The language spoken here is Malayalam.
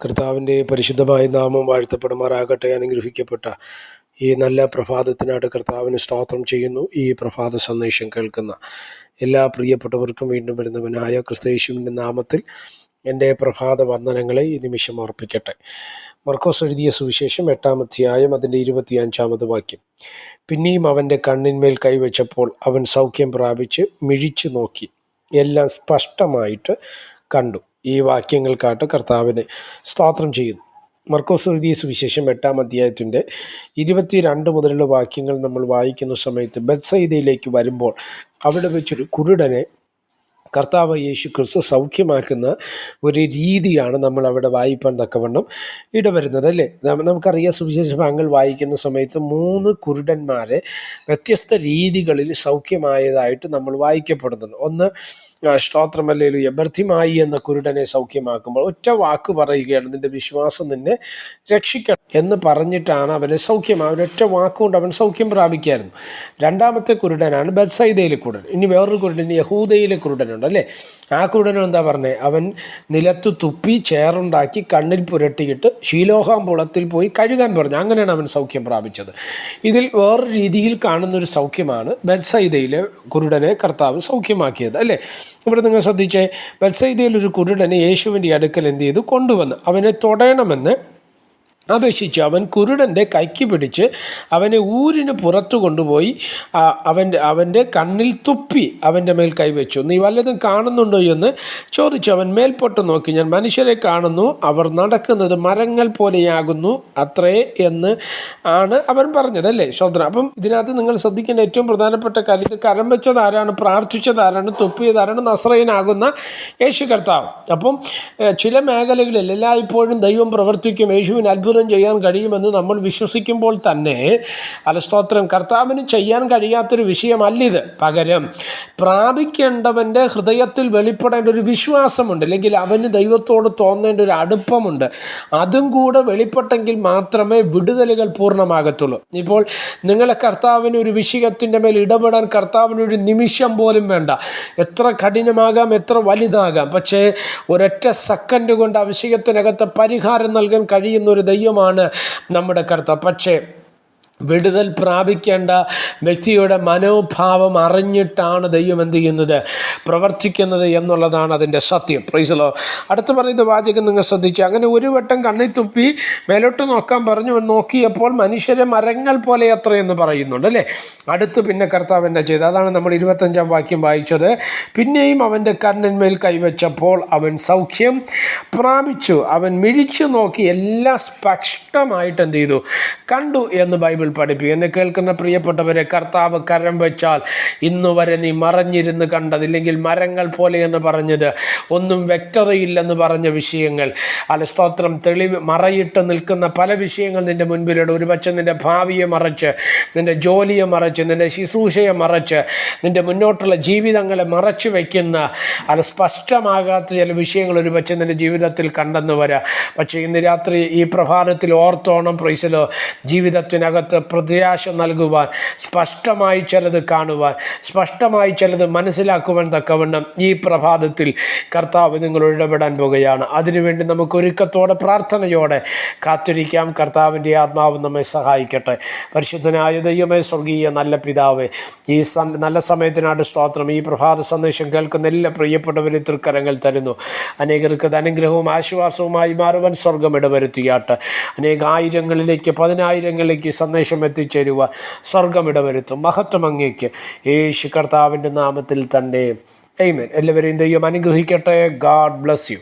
കർത്താവിൻ്റെ പരിശുദ്ധമായ നാമം വാഴ്ത്തപ്പെടുമാറാകട്ടെ. അനുഗ്രഹിക്കപ്പെട്ട ഈ നല്ല പ്രഭാതത്തിനായിട്ട് കർത്താവിന് സ്തോത്രം ചെയ്യുന്നു. ഈ പ്രഭാത സന്ദേശം കേൾക്കുന്ന എല്ലാ പ്രിയപ്പെട്ടവർക്കും വീണ്ടും വരുന്നവനായ ക്രിസ്തയേശുവിൻ്റെ നാമത്തിൽ എൻ്റെ പ്രഭാത വന്ദനങ്ങളെ ഈ നിമിഷം അർപ്പിക്കട്ടെ. മർക്കോസ് എഴുതിയ സുവിശേഷം 8-ാം അധ്യായം അതിൻ്റെ 25-ാമത് വാക്യം. പിന്നെയും അവൻ്റെ കണ്ണിന്മേൽ കൈവച്ചപ്പോൾ അവൻ സൗഖ്യം പ്രാപിച്ച് മിഴിച്ചു നോക്കി, എല്ലാം സ്പഷ്ടമായിട്ട് കണ്ടു. ഈ വാക്യങ്ങൾക്കായിട്ട് കർത്താവിന് സ്തോത്രം ചെയ്യുന്നു. മർക്കോസ് എഴുതിയ സുവിശേഷം 8-ാം അധ്യായത്തിൻ്റെ 22 മുതലുള്ള വാക്യങ്ങൾ നമ്മൾ വായിക്കുന്ന സമയത്ത് ബെത്സയിദയിലേക്ക് വരുമ്പോൾ അവിടെ വെച്ചൊരു കുരുടനെ കർത്താവ് യേശു ക്രിസ്തു സൗഖ്യമാക്കുന്ന ഒരു രീതിയാണ് നമ്മൾ അവിടെ വായിപ്പാൻ തക്കവണ്ണം ഇടവരുന്നത്, അല്ലേ? നമുക്കറിയാം, സുവിശേഷ ഭാഗങ്ങൾ വായിക്കുന്ന സമയത്ത് 3 കുരുടന്മാരെ വ്യത്യസ്ത രീതികളിൽ സൗഖ്യമായതായിട്ട് നമ്മൾ വായിക്കപ്പെടുന്നുണ്ട്. ഒന്ന്, സ്തോത്രമല്ലേലൂയ, ബർത്തിമായി എന്ന കുരുടനെ സൗഖ്യമാക്കുമ്പോൾ ഒറ്റ വാക്ക് പറയുകയാണ്, നിൻ്റെ വിശ്വാസം നിന്നെ രക്ഷിക്കണം എന്ന് പറഞ്ഞിട്ടാണ് അവനെ ഒറ്റ വാക്കുകൊണ്ട് അവൻ സൗഖ്യം പ്രാപിക്കായിരുന്നു. രണ്ടാമത്തെ കുരുടനാണ് ബെത്സയിദയിലെ കുരുടൻ. ഇനി വേറൊരു കുരുടൻ യഹൂദയിലെ കുരുടനുണ്ട്, അല്ലേ? ആ കുരുടനും എന്താ പറഞ്ഞത്? അവൻ നിലത്ത് തുപ്പി ചേറുണ്ടാക്കി കണ്ണിൽ പുരട്ടിയിട്ട് ശീലോഹാം കുളത്തിൽ പോയി കഴുകാൻ പറഞ്ഞു. അങ്ങനെയാണ് അവൻ സൗഖ്യം പ്രാപിച്ചത്. ഇതിൽ വേറൊരു രീതിയിൽ കാണുന്നൊരു സൗഖ്യമാണ് ബെത്സയിദയിലെ കുരുടനെ കർത്താവ് സൗഖ്യമാക്കിയത്, അല്ലേ? ഇവിടെ നിങ്ങൾ ശ്രദ്ധിച്ചേ, ബെത്സയിദയിൽ ഒരു കുരുടനെ യേശുവിൻ്റെ അടുക്കൽ എന്ത് ചെയ്തു? കൊണ്ടുവന്ന് അവനെ തൊടയണമെന്ന് അപേക്ഷിച്ചു. അവൻ കുരുടൻ്റെ കൈക്ക് പിടിച്ച് അവനെ ഊരിന് പുറത്തു കൊണ്ടുപോയി അവൻ്റെ കണ്ണിൽ തുപ്പി അവൻ്റെ മേൽ കൈവച്ചു. നീ വല്ലതും കാണുന്നുണ്ടോ എന്ന് ചോദിച്ചു. അവൻ മേൽപോട്ട് നോക്കി, ഞാൻ മനുഷ്യരെ കാണുന്നു, അവർ നടക്കുന്നത് മരങ്ങൾ പോലെയാകുന്നു അത്രേ എന്ന് ആണ് അവൻ പറഞ്ഞത്, അല്ലേ? ശ്രോത്ര, അപ്പം ഇതിനകത്ത് നിങ്ങൾ ശ്രദ്ധിക്കേണ്ട ഏറ്റവും പ്രധാനപ്പെട്ട കാര്യം, കരം വെച്ചതാരാണ്? പ്രാർത്ഥിച്ചതാരാണ്? തുപ്പിയതാരാണ്? നസറേയനാകുന്ന യേശു കർത്താവ്. അപ്പം ചില മേഖലകളിൽ എല്ലായ്പ്പോഴും ദൈവം പ്രവർത്തിക്കും, യേശുവിന് അത്ഭുതം ചെയ്യാൻ കഴിയുമെന്ന് നമ്മൾ വിശ്വസിക്കുമ്പോൾ തന്നെ സ്തോത്രം, കർത്താവിന് ചെയ്യാൻ കഴിയാത്തൊരു വിഷയമല്ലിത്. പകരം പ്രാപിക്കേണ്ടവൻ്റെ ഹൃദയത്തിൽ വെളിപ്പെടേണ്ട ഒരു വിശ്വാസമുണ്ട്, അല്ലെങ്കിൽ അവന് ദൈവത്തോട് തോന്നേണ്ട ഒരു അടുപ്പമുണ്ട്. അതും കൂടെ വെളിപ്പെട്ടെങ്കിൽ മാത്രമേ വിടുതലുകൾ പൂർണ്ണമാകത്തുള്ളൂ. ഇപ്പോൾ നിങ്ങളെ കർത്താവിന് ഒരു വിഷയത്തിൻ്റെ മേൽ ഇടപെടാൻ കർത്താവിനൊരു നിമിഷം പോലും വേണ്ട. എത്ര കഠിനമാകാം, എത്ര വലുതാകാം, പക്ഷേ ഒരൊറ്റ സെക്കൻഡ് കൊണ്ട് ആ വിഷയത്തിനകത്ത് പരിഹാരം നൽകാൻ കഴിയുന്ന ഒരു ദൈവമാണ് നമ്മുടെ കർത്താവ്. പക്ഷേ വിടുതൽ പ്രാപിക്കേണ്ട വ്യക്തിയുടെ മനോഭാവം അറിഞ്ഞിട്ടാണ് ദൈവം എന്ത് ചെയ്യുന്നത്? പ്രവർത്തിക്കുന്നത് എന്നുള്ളതാണ് അതിൻ്റെ സത്യം. Praise the Lord. അടുത്ത് പറയുന്ന വാചകം നിങ്ങൾ ശ്രദ്ധിച്ചു. അങ്ങനെ ഒരു വട്ടം കണ്ണിൽ തുപ്പി മേലോട്ട് നോക്കാൻ പറഞ്ഞു. നോക്കിയപ്പോൾ മനുഷ്യരെ മരങ്ങൾ പോലെ അത്രയെന്ന് പറയുന്നുണ്ട്, അല്ലേ? അടുത്ത് പിന്നെ കർത്താവ് എന്നാ ചെയ്ത്? അതാണ് നമ്മൾ 25-ാം വാക്യം വായിച്ചത്. പിന്നെയും അവൻ്റെ കണ്ണിന്മേൽ കൈവച്ചപ്പോൾ അവൻ സൗഖ്യം പ്രാപിച്ചു. അവൻ മിഴിച്ചു നോക്കി, എല്ലാം സ്പഷ്ടമായിട്ട് എന്ത് ചെയ്തു? കണ്ടു എന്ന് ബൈബിൾ പഠിപ്പിക്കും. എന്നെ കേൾക്കുന്ന പ്രിയപ്പെട്ടവരെ, കർത്താവ് കരം വെച്ചാൽ ഇന്നു വരെ നീ മറഞ്ഞിരുന്ന് കണ്ടതില്ലെങ്കിൽ മരങ്ങൾ പോലെ എന്ന് പറഞ്ഞത്, ഒന്നും വ്യക്തതയില്ലെന്ന് പറഞ്ഞ വിഷയങ്ങൾ, സ്തോത്രം, തെളിവ് മറയിട്ട് നിൽക്കുന്ന പല വിഷയങ്ങൾ നിൻ്റെ മുൻപിലുണ്ട്. ഒരുപക്ഷെ നിൻ്റെ ഭാവിയെ മറച്ച്, നിൻ്റെ ജോലിയെ മറച്ച്, നിൻ്റെ ശുശ്രൂഷയെ മറച്ച്, നിൻ്റെ മുന്നോട്ടുള്ള ജീവിതങ്ങളെ മറച്ചു വയ്ക്കുന്ന സ്പഷ്ടമാകാത്ത ചില വിഷയങ്ങൾ ഒരുപക്ഷെ നിൻ്റെ ജീവിതത്തിൽ കണ്ടെന്ന് വരാം. പക്ഷേ ഇന്ന് രാത്രി ഈ പ്രഭാതത്തിൽ ഓർത്തോണം, പ്രൈസലോ, ജീവിതത്തിനകത്ത് പ്രത്യാശ നൽകുവാൻ, സ്പഷ്ടമായി ചിലത് കാണുവാൻ, സ്പഷ്ടമായി ചിലത് മനസ്സിലാക്കുവാൻ തക്കവണ്ണം ഈ പ്രഭാതത്തിൽ കർത്താവ് നിങ്ങളോട് ഇടപെടാൻ പോകുകയാണ്. അതിനുവേണ്ടി നമുക്ക് ഒരുക്കത്തോടെ പ്രാർത്ഥനയോടെ കാത്തിരിക്കാം. കർത്താവിൻ്റെ ആത്മാവ് നമ്മെ സഹായിക്കട്ടെ. പരിശുദ്ധനായ ദൈവമേ, സ്വർഗീയ നല്ല പിതാവേ, ഈ നല്ല സമയത്തിനായിട്ട് സ്തോത്രം. ഈ പ്രഭാത സന്ദേശം കേൾക്കുന്ന എല്ലാ പ്രിയപ്പെട്ടവരെ തൃക്കരങ്ങൾ തരുന്നു. അനേകർക്ക് അത് അനുഗ്രഹവും ആശ്വാസവുമായി മാറുവാൻ സ്വർഗം ഇടവരുത്തിയാട്ട്. അനേക ആയിരങ്ങളിലേക്ക്, 10,000ങ്ങളിലേക്ക് സന്ദേശം എത്തിച്ചേരുവാൻ സ്വർഗം ഇടവരുത്തും. മഹത്വം അങ്ങേക്ക്, യേശു കർത്താവിൻ്റെ നാമത്തിൽ തന്നെ. ആമേൻ. എല്ലാവരെയും ദൈവം അനുഗ്രഹിക്കട്ടെ. God bless you.